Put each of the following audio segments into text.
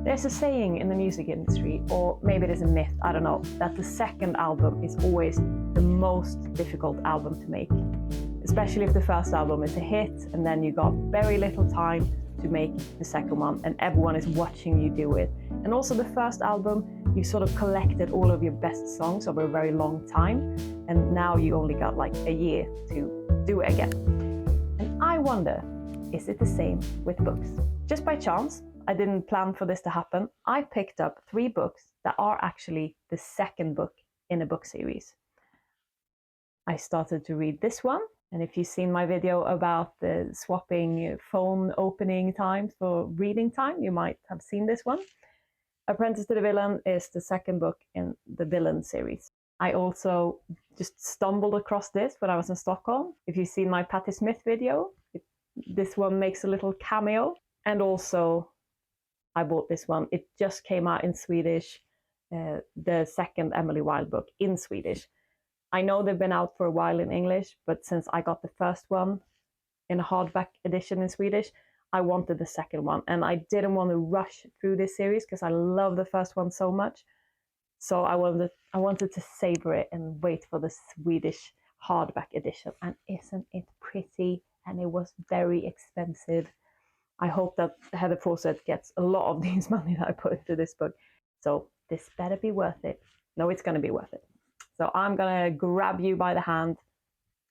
There's a saying in the music industry, or maybe it is a myth, I don't know, that the second album is always the most difficult album to make. Especially if the first album is a hit and then you got very little time to make the second one and everyone is watching you do it. And also the first album, you sort of collected all of your best songs over a very long time, and now you only got like a year to do it again. And I wonder, is it the same with books? Just by chance, I didn't plan for this to happen. I picked up 3 books that are actually the second book in a book series. I started to read this one, and if you've seen my video about the swapping phone opening times for reading time, you might have seen this one. Apprentice to the Villain is the second book in the Villain series. I also just stumbled across this when I was in Stockholm. If you've seen my Patti Smith video, this one makes a little cameo. And also, I bought this one. It just came out in Swedish, the second Emily Wilde book in Swedish. I know they've been out for a while in English, but since I got the first one in a hardback edition in Swedish, I wanted the second one. And I didn't want to rush through this series because I love the first one so much. So I wanted to savor it and wait for the Swedish hardback edition. And isn't it pretty? And it was very expensive. I hope that Heather Fawcett gets a lot of this money that I put into this book. So this better be worth it. No, it's going to be worth it. So I'm going to grab you by the hand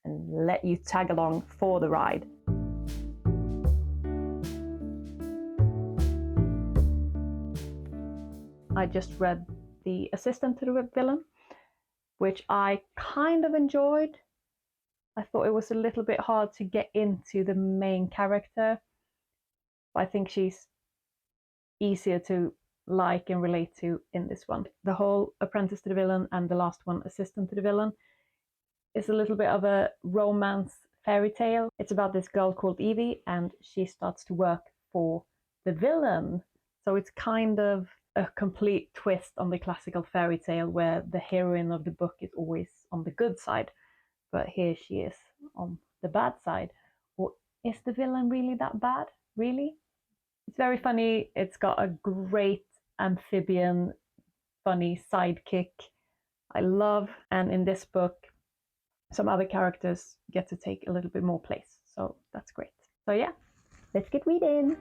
and let you tag along for the ride. I just read The Assistant to the Villain, which I kind of enjoyed. I thought it was a little bit hard to get into the main character. I think she's easier to like and relate to in this one. The whole Apprentice to the Villain and the last one, Assistant to the Villain, is a little bit of a romance fairy tale. It's about this girl called Evie, and she starts to work for the villain. So it's kind of a complete twist on the classical fairy tale where the heroine of the book is always on the good side, but here she is on the bad side. Or is the villain really that bad? Really? It's very funny. It's got a great amphibian, funny sidekick I love. And in this book, some other characters get to take a little bit more place. So that's great. So yeah, let's get reading.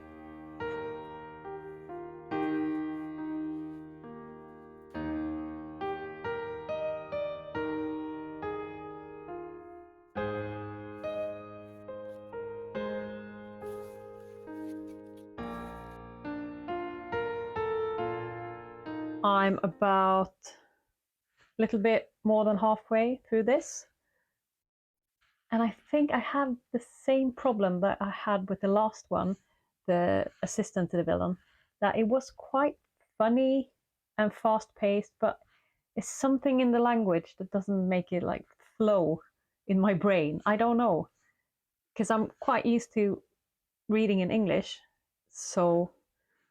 I'm about a little bit more than halfway through this. And I think I have the same problem that I had with the last one, The Assistant to the Villain, that it was quite funny and fast-paced, but it's something in the language that doesn't make it like flow in my brain. I don't know, because I'm quite used to reading in English, so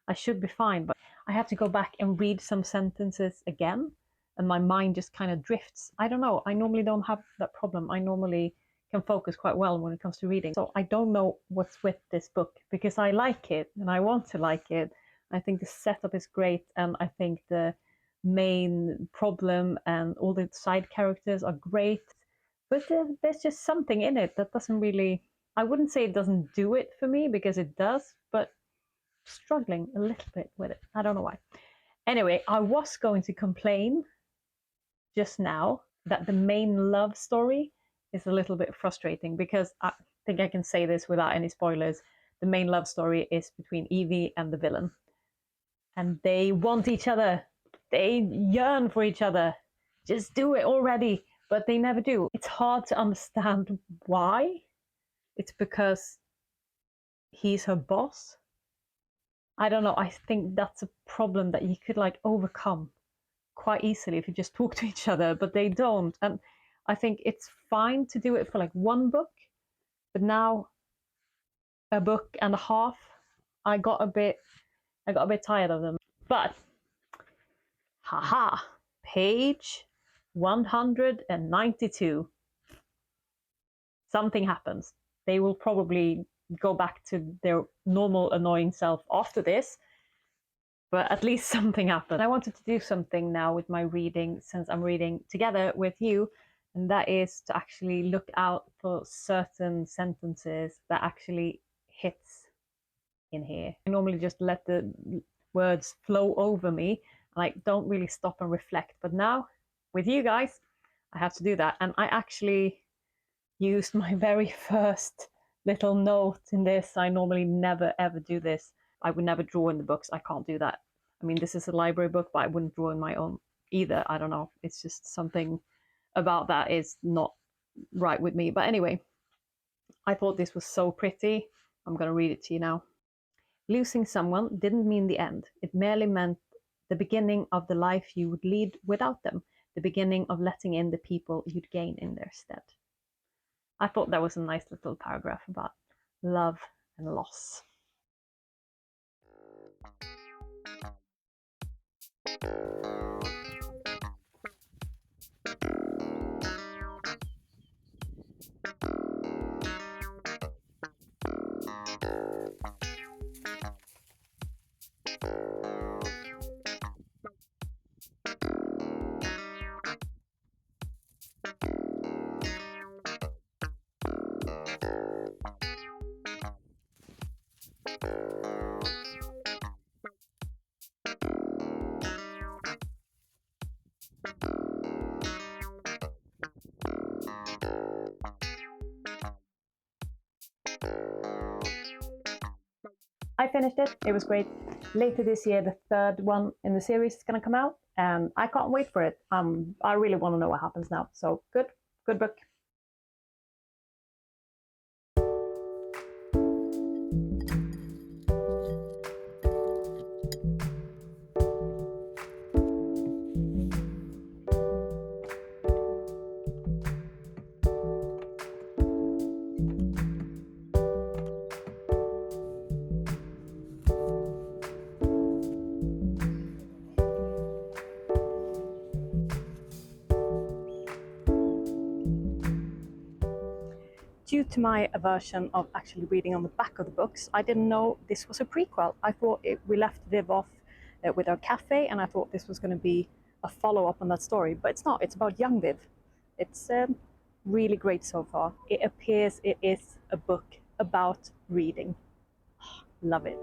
I should be fine, but I have to go back and read some sentences again, and my mind just kind of drifts. I don't know. I normally don't have that problem. I normally can focus quite well when it comes to reading. So I don't know what's with this book, because I like it and I want to like it. I think the setup is great, and I think the main problem and all the side characters are great. But there's just something in it that doesn't really, I wouldn't say it doesn't do it for me, because it does, but struggling a little bit with it. I don't know why. Anyway, I was going to complain just now that the main love story is a little bit frustrating, because I think I can say this without any spoilers. The main love story is between Evie and the villain. And they want each other. They yearn for each other. Just do it already. But they never do. It's hard to understand why. It's because he's her boss. I don't know. I think that's a problem that you could like overcome quite easily if you just talk to each other, but they don't. And I think it's fine to do it for like one book, but now a book and a half, I got a bit tired of them. But haha, page 192. Something happens. They will probably go back to their normal annoying self after this. but at least something happened. I wanted to do something now with my reading, since I'm reading together with you, and that is to actually look out for certain sentences that actually hits in here. I normally just let the words flow over me, like don't really stop and reflect. But now with you guys, I have to do that. And I actually used my very first little note in this. I normally never ever do this. I would never draw in the books. I can't do that. I mean, this is a library book, but I wouldn't draw in my own either. I don't know. It's just something about that is not right with me. But anyway, I thought this was so pretty. I'm going to read it to you now. Losing someone didn't mean the end. It merely meant the beginning of the life you would lead without them, the beginning of letting in the people you'd gain in their stead. I thought that was a nice little paragraph about love and loss. I finished it. It was great. Later this year, the third one in the series is going to come out, and I can't wait for it. I really want to know what happens now. So good book. Due to my aversion of actually reading on the back of the books, I didn't know this was a prequel. I thought we left Viv off with our cafe, and I thought this was going to be a follow-up on that story, but it's not. It's about young Viv. It's really great so far. It appears it is a book about reading. Love it.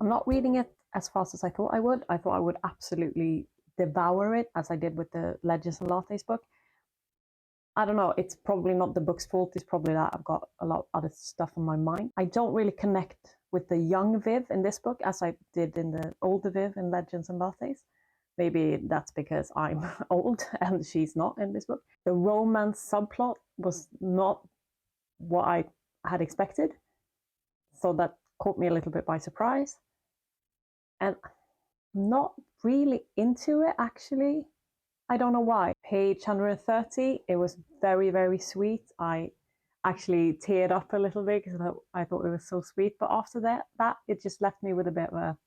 I'm not reading it as fast as I thought I would. I thought I would absolutely devour it, as I did with the Legends and Lattes book. I don't know, it's probably not the book's fault, it's probably that I've got a lot of other stuff on my mind. I don't really connect with the young Viv in this book as I did in the older Viv in Legends and Lattes. Maybe that's because I'm old and she's not in this book. The romance subplot was not what I had expected, so that caught me a little bit by surprise. And I'm not really into it, actually. I don't know why. Page 130, it was very, very sweet. I actually teared up a little bit because I thought it was so sweet. But after that it just left me with a bit of a,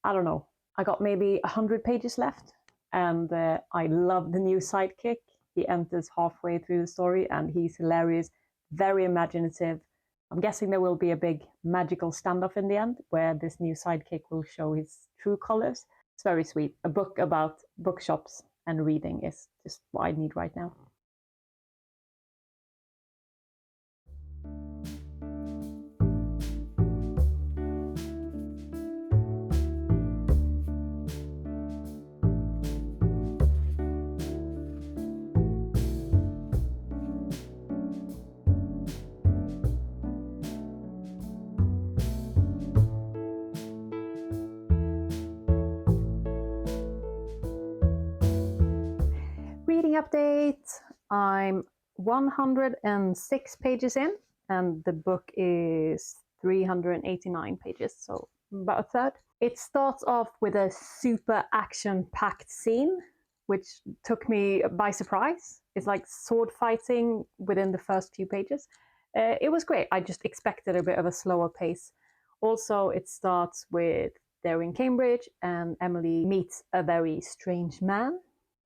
I don't know. I got maybe 100 pages left, and I love the new sidekick. He enters halfway through the story, and he's hilarious, very imaginative. I'm guessing there will be a big magical standoff in the end, where this new sidekick will show his true colors. It's very sweet. A book about bookshops and reading is just what I need right now. Reading update. I'm 106 pages in, and the book is 389 pages, so about a third. It starts off with a super action-packed scene, which took me by surprise. It's like sword fighting within the first few pages. It was great. I just expected a bit of a slower pace. Also, it starts with they're in Cambridge, and Emily meets a very strange man.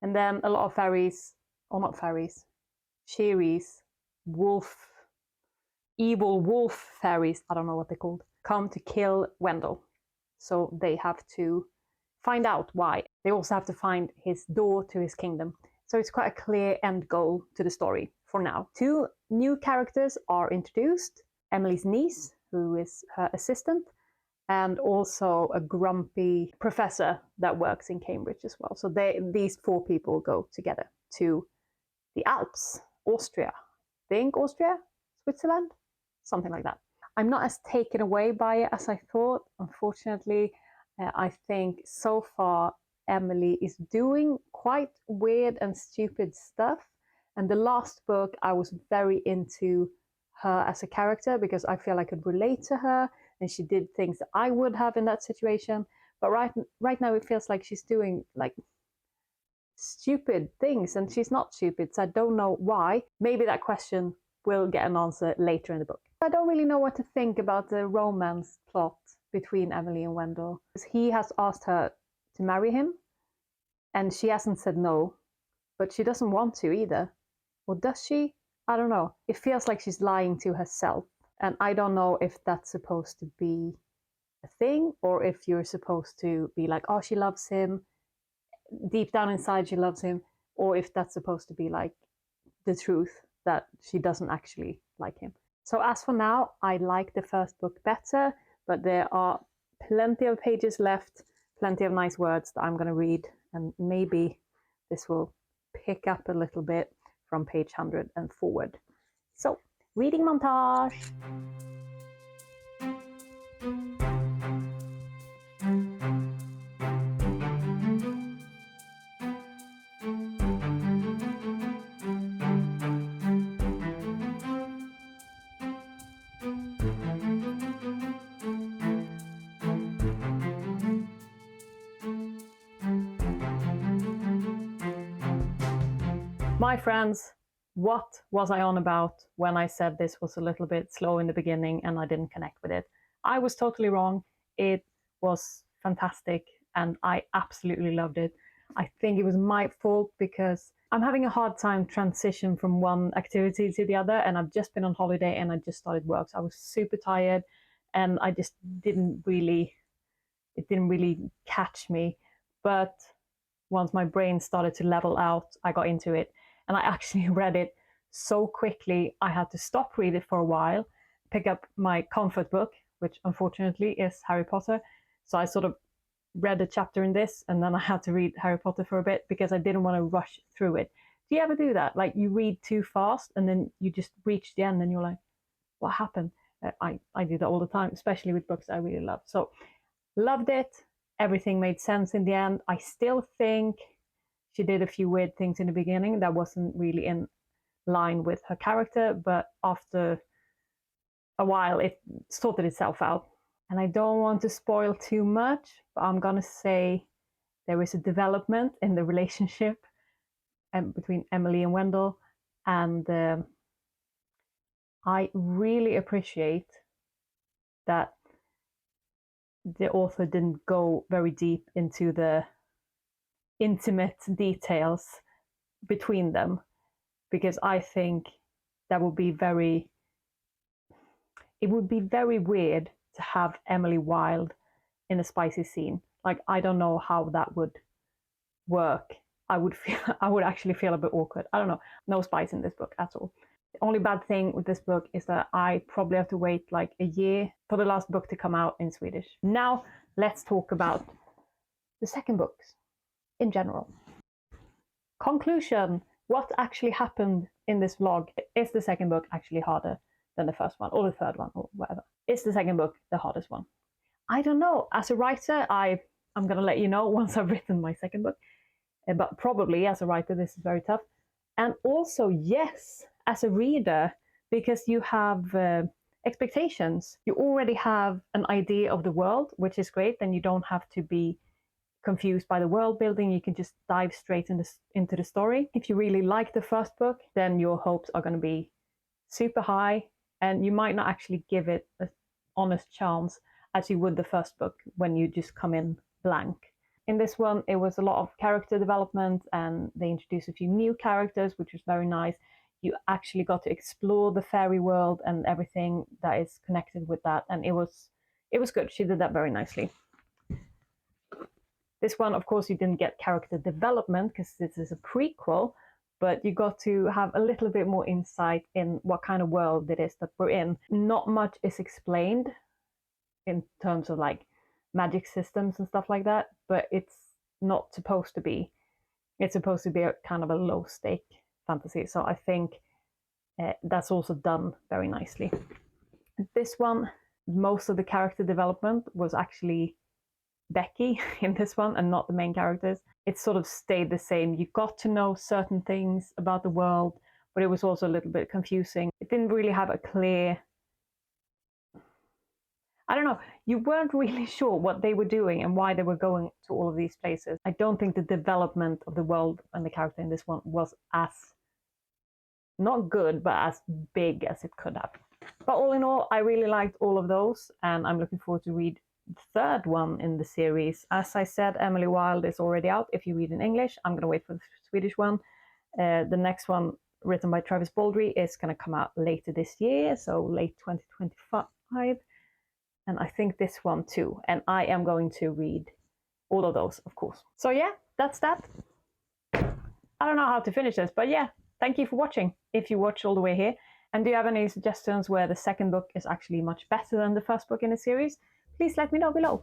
And then a lot of fairies, or not fairies, Cheries, evil wolf fairies, I don't know what they're called, come to kill Wendell. So they have to find out why. They also have to find his door to his kingdom. So it's quite a clear end goal to the story for now. 2 new characters are introduced. Emily's niece, who is her assistant, and also a grumpy professor that works in Cambridge as well. So these 4 people go together to the Alps, Austria. I think Austria, Switzerland, something like that. I'm not as taken away by it as I thought, unfortunately. I think so far Emily is doing quite weird and stupid stuff. And the last book, I was very into her as a character because I feel I could relate to her and she did things that I would have in that situation. But right now it feels like she's doing like stupid things and she's not stupid, so I don't know why. Maybe that question will get an answer later in the book. I don't really know what to think about the romance plot between Emily and Wendell. He has asked her to marry him and she hasn't said no, but she doesn't want to either. Or does she? I don't know. It feels like she's lying to herself, and I don't know if that's supposed to be a thing or if you're supposed to be like, oh, she loves him, deep down inside she loves him, or if that's supposed to be like the truth that she doesn't actually like him. So as for now, I like the first book better, but there are plenty of pages left, plenty of nice words that I'm going to read, and maybe this will pick up a little bit from page 100 and forward. So, reading montage. My friends, what was I on about when I said this was a little bit slow in the beginning and I didn't connect with it? I was totally wrong. It was fantastic and I absolutely loved it. I think it was my fault because I'm having a hard time transition from one activity to the other, and I've just been on holiday and I just started work. So I was super tired and I just didn't really catch me. But once my brain started to level out, I got into it. And I actually read it so quickly, I had to stop reading it for a while, pick up my comfort book, which unfortunately is Harry Potter. So I sort of read a chapter in this, and then I had to read Harry Potter for a bit because I didn't want to rush through it. Do you ever do that? Like you read too fast and then you just reach the end and you're like, what happened? I do that all the time, especially with books I really love. So loved it. Everything made sense in the end. I still think she did a few weird things in the beginning that wasn't really in line with her character, but after a while it sorted itself out. And I don't want to spoil too much, but I'm gonna say there is a development in the relationship between Emily and Wendell, and I really appreciate that the author didn't go very deep into the intimate details between them, because I think that would be very weird to have Emily Wilde in a spicy scene. Like, I don't know how that would work. I would actually feel a bit awkward. I don't know. No spice in this book at all. The only bad thing with this book is that I probably have to wait like a year for the last book to come out in Swedish. Now, let's talk about the second books in general. Conclusion. What actually happened in this vlog? Is the second book actually harder than the first one, or the third one, or whatever? Is the second book the hardest one? I don't know. As a writer, I'm going to let you know once I've written my second book. But probably as a writer, this is very tough. And also, yes, as a reader, because you have expectations. You already have an idea of the world, which is great. Then you don't have to be confused by the world building. You can just dive straight into the story. If you really like the first book, then your hopes are going to be super high, and you might not actually give it an honest chance as you would the first book when you just come in blank. In this one, it was a lot of character development, and they introduced a few new characters, which was very nice. You actually got to explore the fairy world and everything that is connected with that, and it was good. She did that very nicely. This one, of course, you didn't get character development because this is a prequel, but you got to have a little bit more insight in what kind of world it is that we're in. Not much is explained in terms of like magic systems and stuff like that, but it's not supposed to be. It's supposed to be a kind of a low stake fantasy, so I think that's also done very nicely. This one, most of the character development was actually Becky in this one and not the main characters. It sort of stayed the same. You got to know certain things about the world, but it was also a little bit confusing. It didn't really have a clear, I don't know, you weren't really sure what they were doing and why they were going to all of these places. I don't think the development of the world and the character in this one was as, not good, but as big as it could have. But all in all, I really liked all of those, and I'm looking forward to read the third one in the series. As I said, Emily Wilde is already out if you read in English. I'm going to wait for the Swedish one. The next one, written by Travis Baldry, is going to come out later this year, so late 2025. And I think this one too. And I am going to read all of those, of course. So yeah, that's that. I don't know how to finish this, but yeah, thank you for watching, if you watched all the way here. And do you have any suggestions where the second book is actually much better than the first book in the series? Please let me know below.